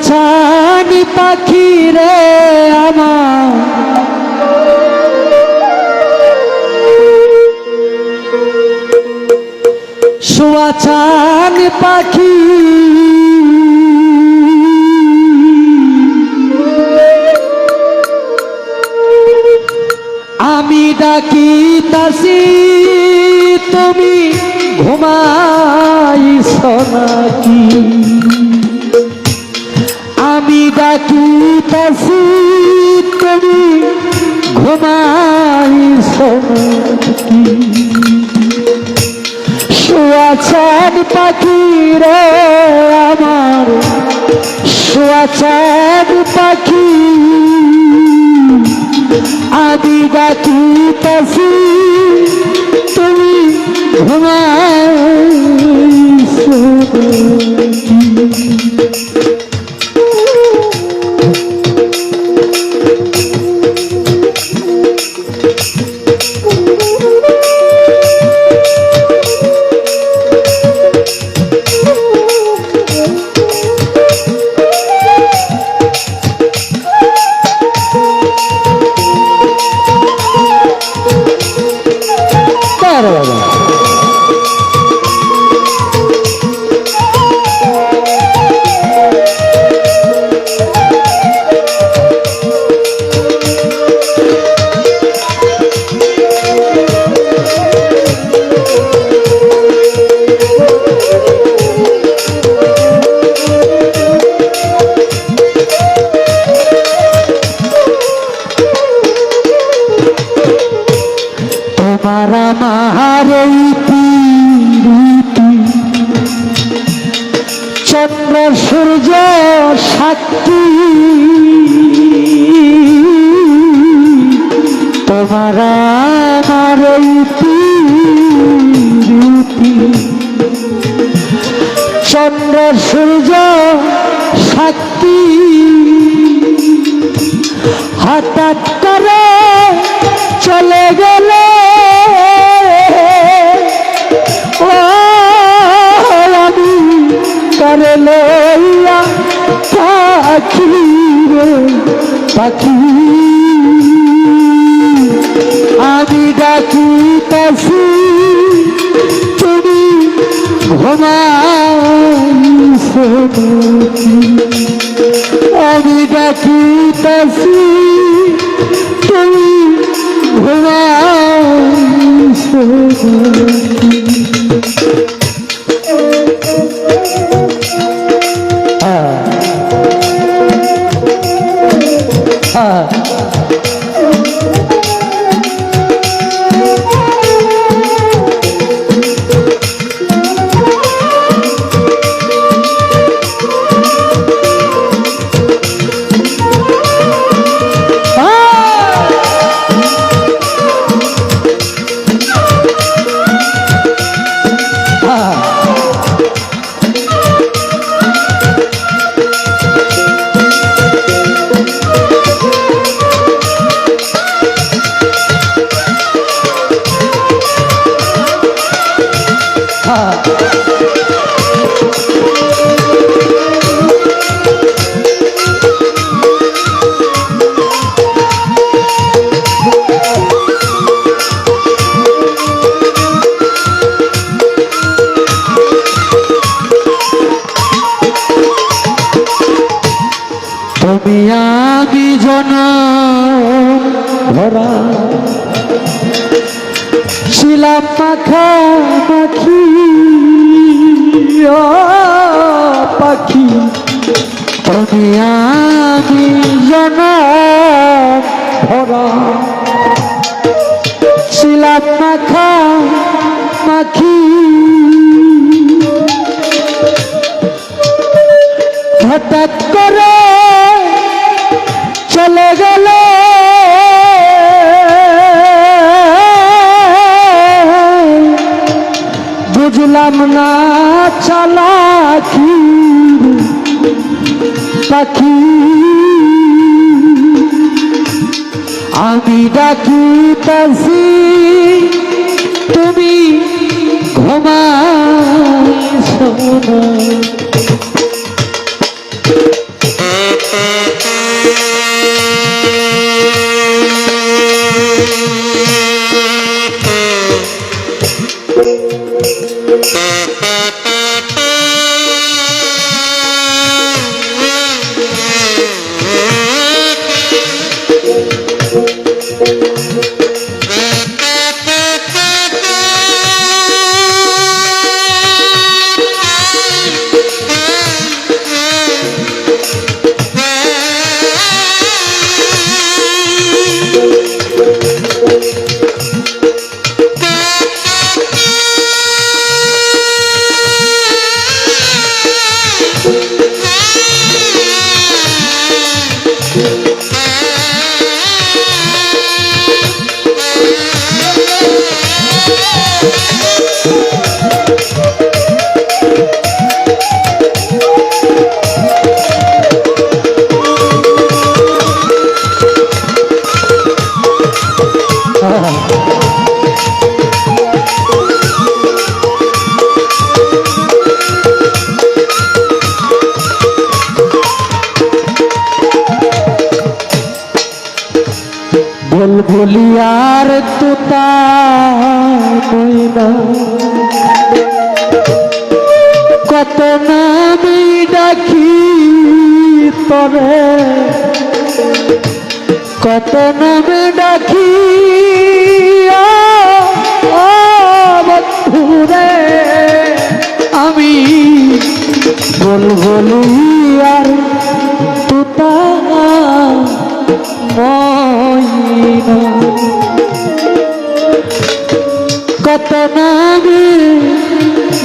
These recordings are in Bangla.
চাঁদি পাখি রে আমার শোয়া চাঁদি পাখি আমি ডাকিতাছি তুমি ঘুমাইছ নাকি আমি ডাকিতাছি তুমি ঘুমাইছ নাকি শোয়া চাঁদ পাখি রে আমার শোয়া চাঁদ পাখি আমি ডাকিতাছি তুমি ঘুমাইছ চন্দ্র সূর্য সাক্ষী তোমার আমার চন্দ্র সূর্য সাক্ষী হঠাৎ করে চলে গেল করে লইয়া পাখি রে পাখি আমি ডাকিতাছি তুমি ঘুমাইছ নাকি আমি ডাকিতাছি তুমি ঘুমাইছ নাকি তুমি আমি জনম ভরা ছিলাম মাখামাখি পাখি তুমি আমি জনম ভরা ছিলাম মাখামাখি হঠাৎ করে চলে গেল বুঝলাম না চালাকি পাখি আমি ডাকিতাছি তুমি ঘুমাইছ না বুলবুলিয়ার তোতা ময়না কত নামে ডাকি তরে, কত নামে ডাকি বন্ধুরে আমি বুলবুলিয়ার তোতা ময়না কত নামে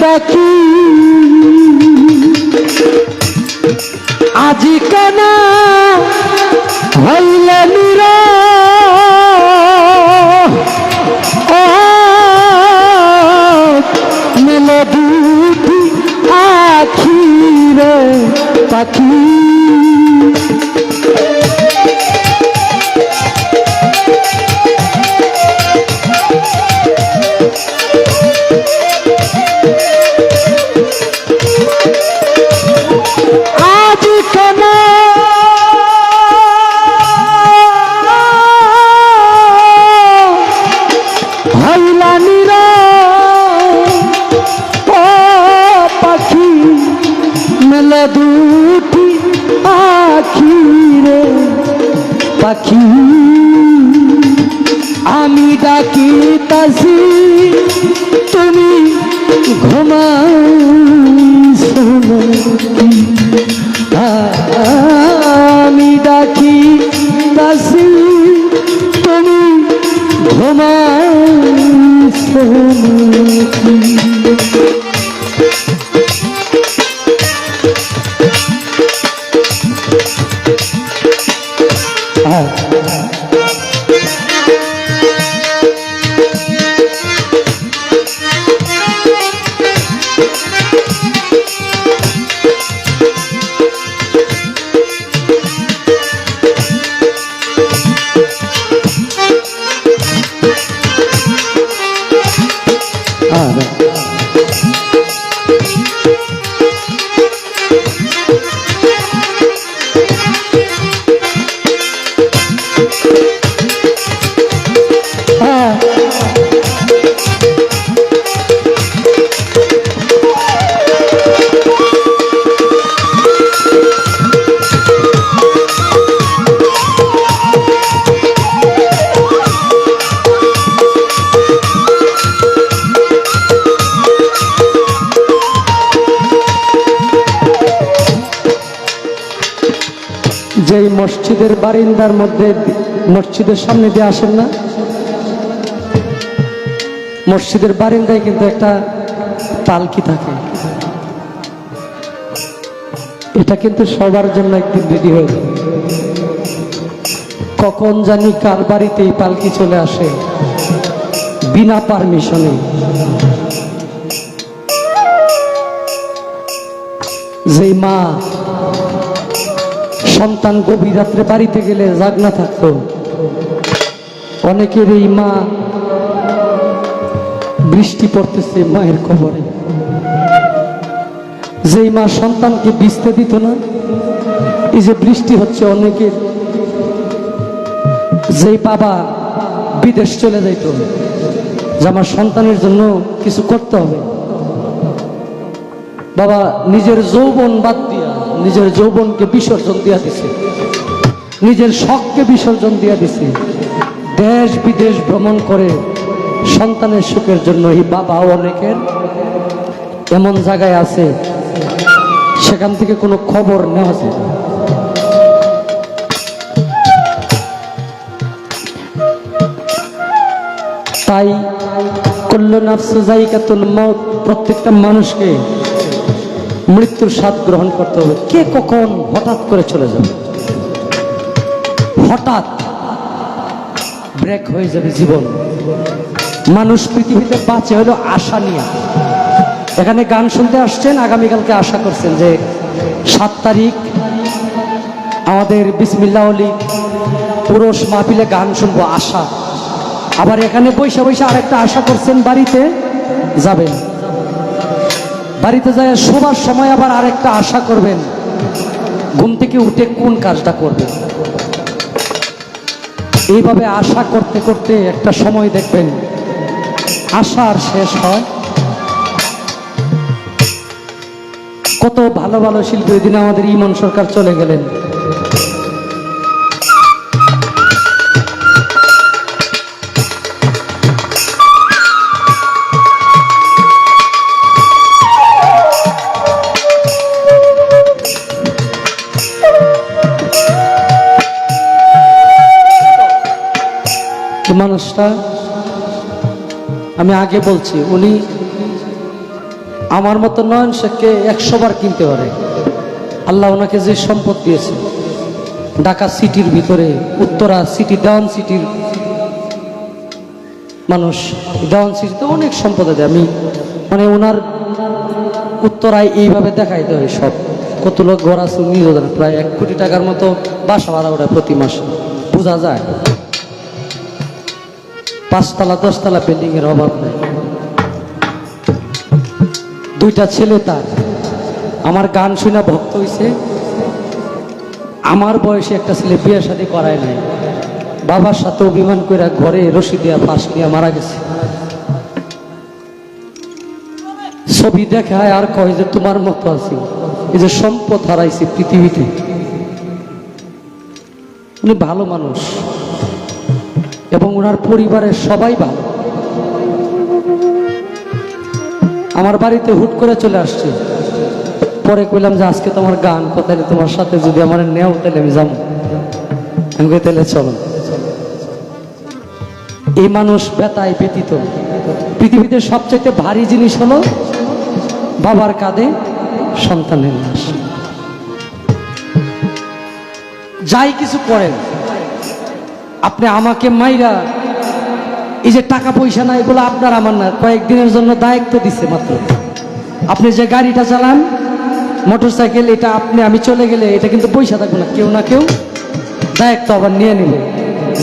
ডাকি আজি কেন হইলে নীরা মিলে দুটি আখি রে পাখি দুটি আখি রে পাখি আমি ডাকিতাছি তুমি ঘুমাইছো নাকি, আমি ডাকিতাছি তুমি ঘুমাইছো নাকি। যেই মসজিদের বারিন্দার মধ্যে মসজিদের সামনে দিয়ে আসেন না, মসজিদের বারিন্দায় কিন্তু একটা পালকি থাকে। এটা কিন্তু সবার জন্য একদিন রেডি হয়ে যায়। কখন জানি কার বাড়িতে এই পালকি চলে আসে বিনা পারমিশনে। যেই মা সন্তান গভীর রাত্রে বাড়িতে গেলে জাগনা থাকতো, অনেকের এই মা বৃষ্টি পড়তেছে মায়ের কবরে, যেই মা সন্তানকে ভিজতে দিত না, এই যে বৃষ্টি হচ্ছে অনেকের, যেই বাবা বিদেশ চলে যাইত যে আমার সন্তানের জন্য কিছু করতে হবে, বাবা নিজের যৌবন বাদ দিয়া, নিজের যৌবনকে বিসর্জন দিয়া দিছে, নিজের শখকে বিসর্জন দিয়া দিছে, দেশ বিদেশ ভ্রমণ করে সন্তানের সুখের জন্য। এই বাবা অনেকের এমন জায়গায় আছে সেখান থেকে কোনো খবর নেওয়া যায় না। তাই কুল্লু নাফসু যায়িকাতুল মউত, প্রত্যেকটা মানুষকে মৃত্যুর স্বাদ গ্রহণ করতে হবে। কে কখন হঠাৎ করে চলে যাবে, হঠাৎ ব্রেক হয়ে যাবে জীবন। মানুষ পৃথিবীতে বাঁচে হলো আশা নিয়ে। এখানে গান শুনতে আসছেন, আগামীকালকে আশা করছেন যে 7 তারিখ আমাদের বিসমিল্লাহ ওলি পুরুষ মাহফিলে গান শুনবো, আশা। আবার এখানে বৈশা বৈশা আরেকটা আশা করছেন, বাড়িতে যাবেন, বাড়িতে যায় শোবার সময় আবার আরেকটা আশা করবেন, ঘুম থেকে উঠে কোন কাজটা করবেন। এইভাবে আশা করতে করতে একটা সময় দেখবেন আশা আর শেষ হয়। কত ভালো ভালো শিল্পী, ওই দিন আমাদের ইমন সরকার চলে গেলেন। মানুষটা আমি আগে বলছি, উনি আমার মতো নয়ন শেখকে 100 বার কিনতে পারে। আল্লাহ ওনাকে যে সম্পদ দিয়েছে, ঢাকা সিটির ভিতরে উত্তরা সিটি, দেওয়ান সিটির মানুষ, দেওয়ান সিটিতে অনেক সম্পদ আছে। আমি মানে ওনার উত্তরায় এইভাবে দেখাইতে হয় সব, কত লোক ঘর আছে নিজে জানে, প্রায় 1 কোটি টাকার মতো বাসা ভাড়া ওটা প্রতি মাসে, বোঝা যায়। 5 তলা 10 তলা বিল্ডিং এর অভাব নেই। 2টা ছেলে তার। আমার গান শুনে ভক্ত হইছে। আমার বয়সে একটা ছেলে বিয়ে শাদী করায় নাই, বাবার সাথে অভিমান করে ঘরে রশি দিয়া ফাঁস নিয়ে মারা গেছে। ছবি দেখায় আর কয় যে তোমার মতো আছি, এই যে সম্পদ হারাইছি পৃথিবীতে। উনি ভালো মানুষ এবং ওনার পরিবারের সবাই ভালো। আমার বাড়িতে হুট করে চলে আসছে, পরে কইলাম যে আজকে তোমার গান কোথায়, তোমার সাথে যদি আমার নেও তাহলে আমি যাবো। আমি কই তাহলে চলো। এই মানুষ ব্যথায় ব্যতীত। পৃথিবীতে সবচেয়ে ভারী জিনিস হলো বাবার কাঁধে সন্তানের লাশ। যাই কিছু করেন আপনি, আমাকে মাইরা এই যে টাকা পয়সা না, এগুলো আপনার আমার না, কয়েকদিনের জন্য দায়িত্ব দিচ্ছে মাত্র। আপনি যে গাড়িটা চালান, মোটর সাইকেল, এটা আপনি আমি চলে গেলে এটা কিন্তু পয়সা থাকবে না, কেউ না কেউ দায়িত্ব আবার নিয়ে নিবে।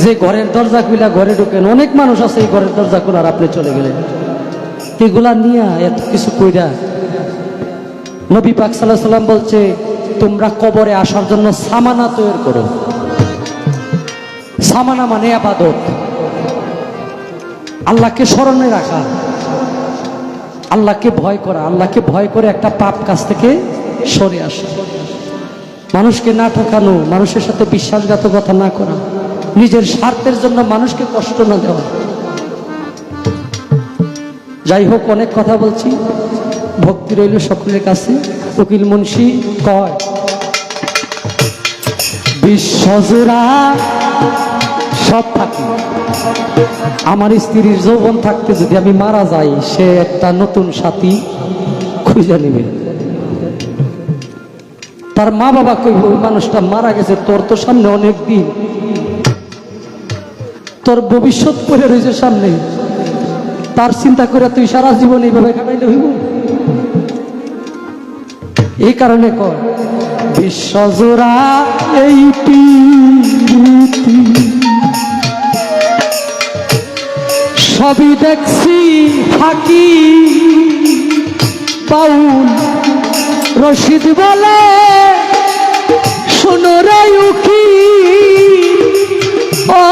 যে ঘরের দরজা খুলে ঘরে ঢুকেন, অনেক মানুষ আছে এই ঘরের দরজা খোলার, আপনি চলে গেলেন, এগুলা নিয়ে এত কিছু কইরা। নবী পাক সাল্লাল্লাহু আলাইহি সাল্লাম বলছে, তোমরা কবরে আসার জন্য সামানা তৈরি করো। সামানা মানে ইবাদত, আল্লাহকে স্মরণে রাখা, আল্লাহকে ভয় করা, আল্লাহকে ভয় করে একটা পাপ কাজ থেকে সরে আসা, মানুষকে না ঠকানো, মানুষের সাথে বিশ্বাসঘাতকতা না করা, নিজের স্বার্থের জন্য মানুষকে কষ্ট না দেওয়া। যাই হোক, অনেক কথা বলছি, ভক্তি রইল সকলের কাছে। উকিল মুন্সি কয়, বিশ্বজোড়া সব থাকি, আমার স্ত্রীর যৌবন থাকতে যদি আমি মারা যাই, সে একটা নতুন সাথী খুঁজে নেবে। তার মা বাবা কইব, ওই মানুষটা মারা গেছে, তোর তো সামনে অনেক দিন, তোর ভবিষ্যৎ পড়ে রয়েছে সামনে, তার চিন্তা করে তুই সারা জীবন এইভাবে কাটাইলে হইব। এই কারণে কয়, বিশ্বজোড়া এই পৃথিবী সবই দেখছি ফাঁকি। বাউল রশিদ বলে, শোনো রে উকিল, ও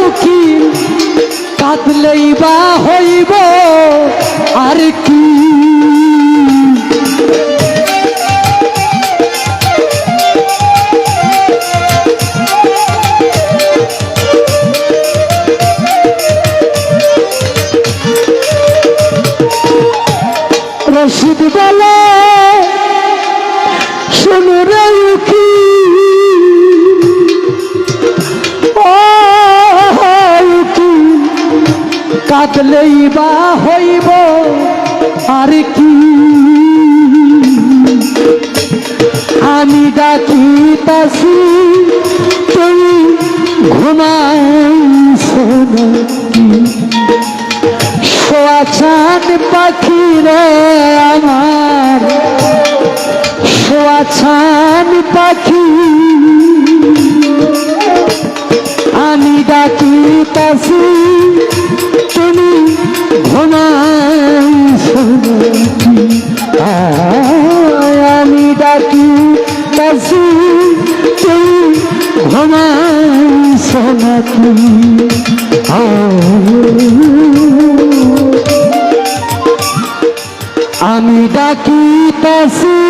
উকিল, কাঁদলেই বা হইব আর কি। রশিদ বলে শোনো রে উকি উকি কাঁদলেই বা হইব আর কি আমি ডাকিতাছি তুমি ঘুমাইছো নাকি সোয়াছান পাখি রে আমার সোয়াছান পাখি আমি ডাকিতাছি তুমি ঘুমাইছো নাকি আমি ডাকিতাছি তুমি ঘুমাইছো নাকি আমি ডাকিতাছি